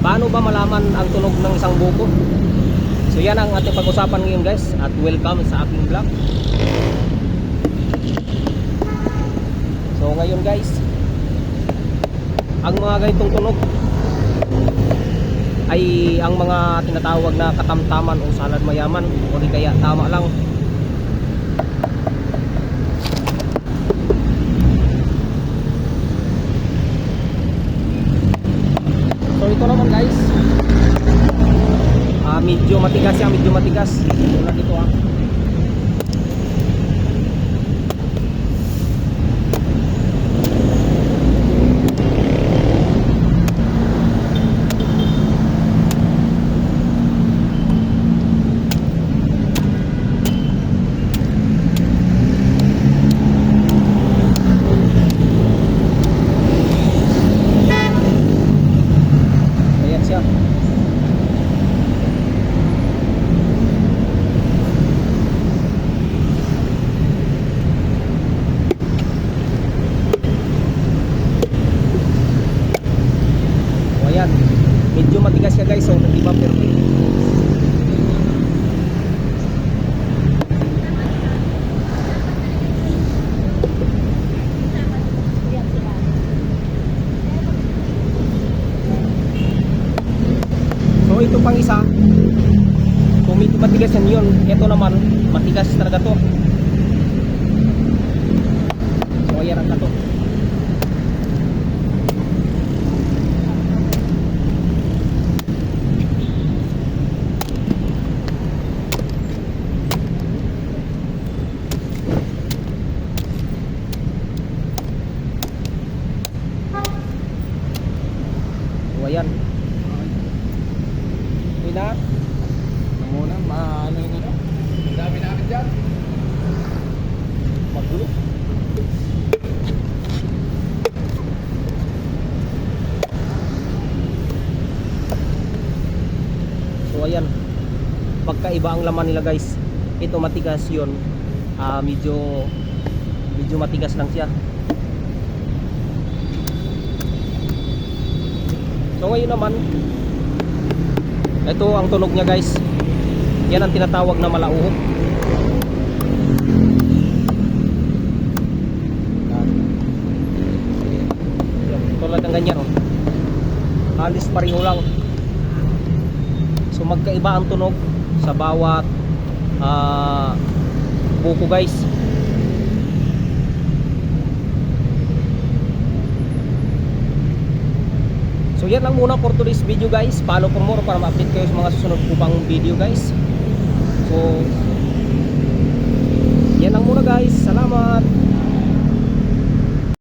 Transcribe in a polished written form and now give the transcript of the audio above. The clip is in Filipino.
Paano ba malaman ang tunog ng isang buko? So yan ang ating pag-usapan ngayon guys, at welcome sa aking vlog. So ngayon guys, ang mga ganitong tunog ay ang mga tinatawag na katamtaman o salad mayaman, o di kaya tama lang. So ito naman guys, medyo matigas yan, medyo matigas. Tulad ito ayan siya. Ayan, medyo matigas siya guys, so hindi pa perfect. So ito pang isa, kung medyo matigas yan yun, ito naman matigas talaga to. So ayan ang kato. So ayan. Okay na. Muna, maano yung ano? Ang dami namin dyan. Magulo. So ayan, pagkaiba ang laman nila guys. Ito matigas yun, medyo matigas lang siya. So ngayon naman, ito ang tunog niya guys. Yan ang tinatawag na malauhog. Yan, tulad ng ganyan halos pareho lang. So magkaiba ang tunog sa bawat buko guys. So yan lang muna for today's video guys. Follow for more para ma-update kayo sa mga susunod ko pang video guys. So yan lang muna guys. Salamat.